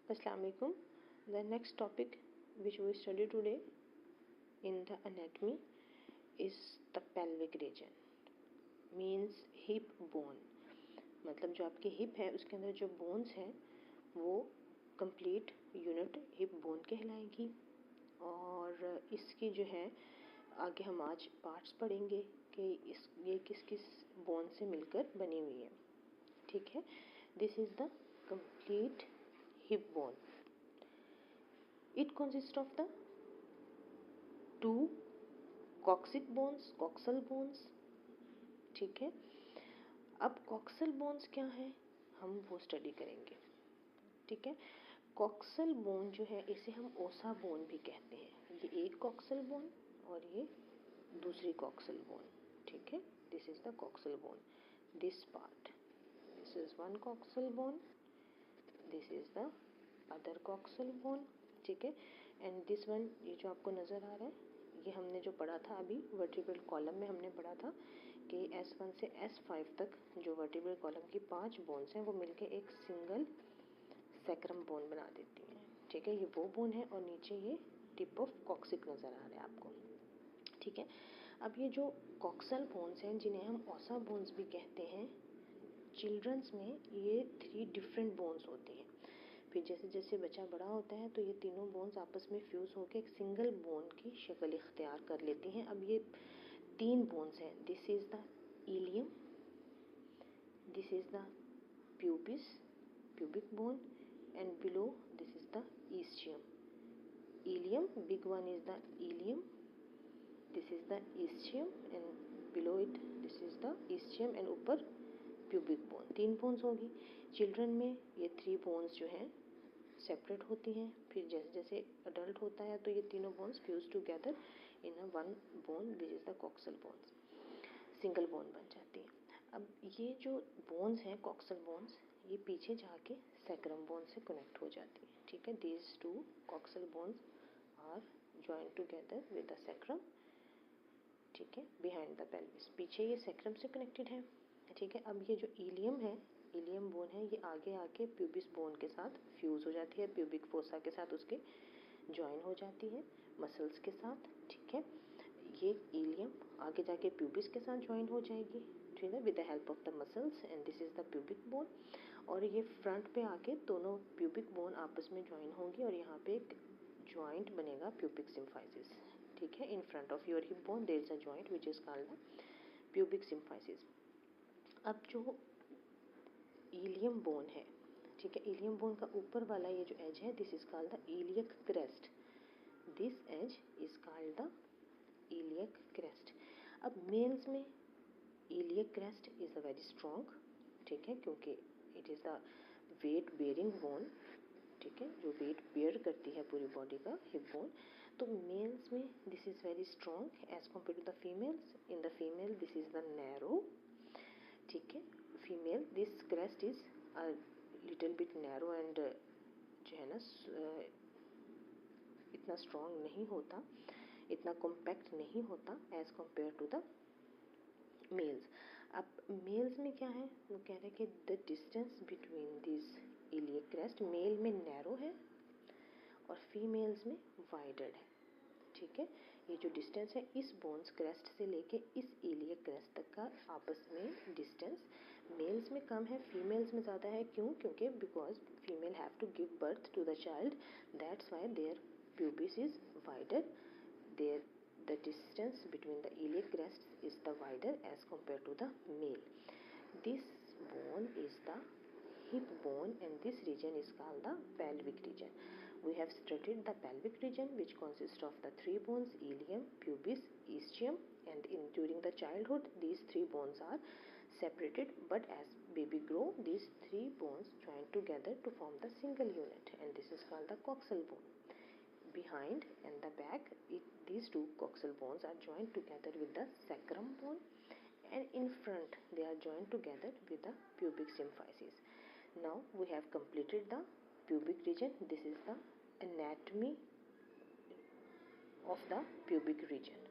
Assalamu alaikum. The next topic which we study today in the anatomy is the pelvic region, means hip bone. मतलब जो आपकी hip है उसके अंदर जो बोन्स हैं वो कंप्लीट यूनिट हिप बोन कहलाएगी। और इसकी जो है आगे हम आज पार्ट्स पढ़ेंगे कि ये किस किस बोन से मिलकर बनी हुई है। ठीक है, this is the complete hip bone. It consists of the two coccyx bones, coxal bones. ठीक है, अब coxal bones क्या है हम वो स्टडी करेंगे। ठीक है, coxal bone जो है इसे हम ओसा बोन भी कहते हैं। ये एक coxal bone और ये दूसरी coxal bone। ठीक है, this is the coxal bone. This part, this is one coxal bone. This is the other coxal bone. ठीक है, एंड दिस वन, ये जो आपको नज़र आ रहा है ये हमने जो पढ़ा था अभी वर्टिब्रल कॉलम में हमने पढ़ा था कि S1 से S5 तक जो वर्टिब्रल कॉलम की 5 बोन्स हैं वो मिलके एक सिंगल सैक्रम बोन बना देती हैं। ठीक है, ये वो बोन है और नीचे ये टिप ऑफ कॉक्सिक नज़र आ रहा है आपको। ठीक है, अब ये जो कॉक्सल बोन्स हैं जिन्हें हम ओसा बोन्स भी कहते हैं, चिल्ड्रंस में ये 3 डिफरेंट बोन्स होती हैं। फिर जैसे जैसे बच्चा बड़ा होता है तो ये तीनों बोन्स आपस में फ्यूज़ होकर एक सिंगल बोन की शक्ल इख्तियार कर लेती हैं। अब ये 3 बोन्स हैं। This is the ilium, this is the pubis, pubic bone, and below this is the ischium. Ilium, big one is the ilium, this is the ischium, and below it this is the ischium, and ऊपर pubic bone. 3 bones होगी। Children में ये 3 bones जो हैं separate होती हैं। फिर जैसे जैसे अडल्ट होता है तो ये तीनों bones fuse together in a one bone, this is the coxal bones, single bone बन जाती है। अब ये जो बोन्स हैं कॉक्सल बोन्स, ये पीछे जाके सैक्रम बोन से कनेक्ट हो जाती है। ठीक है, these 2 coxal bones are join together with the sacrum. ठीक है, बिहाइंड द पेल्विस, पीछे ये सैक्रम से कनेक्टेड है। ठीक है, अब ये जो इलियम है, इलियम बोन है, ये आगे आके प्यूबिस बोन के साथ फ्यूज़ हो जाती है, प्यूबिक फोसा के साथ उसके ज्वाइन हो जाती है मसल्स के साथ। ठीक है, ये इलियम आगे जाके प्यूबिस के साथ ज्वाइन हो जाएगी, ठीक है, with the help of the muscles, and this is the pubic bone. और ये फ्रंट पे आके दोनों प्यूबिक बोन आपस में ज्वाइन होंगी और यहाँ पे एक ज्वाइंट बनेगा प्यूबिक सिम्फाइसिस। ठीक है, in front of your hip bone there is a joint which is called the pubic symphysis. अब जो इलियम बोन है, ठीक है, इलियम बोन का ऊपर वाला ये जो एज है this is called the iliac crest. This edge is called the iliac crest. अब मेल्स में iliac crest is a very strong, ठीक है, क्योंकि it is the weight bearing bone. ठीक है, जो वेट बेयर करती है पूरी बॉडी का हिप बोन। तो मेल्स में this is very strong as compare to the females. In the female this is the narrow. ठीक है, female this crest is a little bit narrow and जो है ना इतना स्ट्रॉन्ग नहीं होता, इतना कॉम्पैक्ट नहीं होता as compare to the males. अब मेल्स में क्या है, वो कह रहे हैं कि the distance between this iliac crest, male में नैरो है और फीमेल्स में वाइडेड है। ठीक है, ये जो डिस्टेंस है इस बोन्स क्रेस्ट से लेके इस इलियक क्रेस्ट तक का आपस में डिस्टेंस मेल्स में कम है, फीमेल्स में ज़्यादा है। क्यों? क्योंकि because female have to give birth to the child, that's why their pubis is wider, there the distance between the iliac crests is the wider as compared to the male. This bone is the hip bone and this region is called the pelvic region. We have studied the pelvic region which consists of the 3 bones, ilium, pubis, ischium, and during the childhood these 3 bones are separated, but as baby grow these 3 bones join together to form the single unit and this is called the coxal bone. Behind and the back, these 2 coxal bones are joined together with the sacrum bone, and in front they are joined together with the pubic symphysis. Now we have completed the pubic region. This is the anatomy of the pubic region.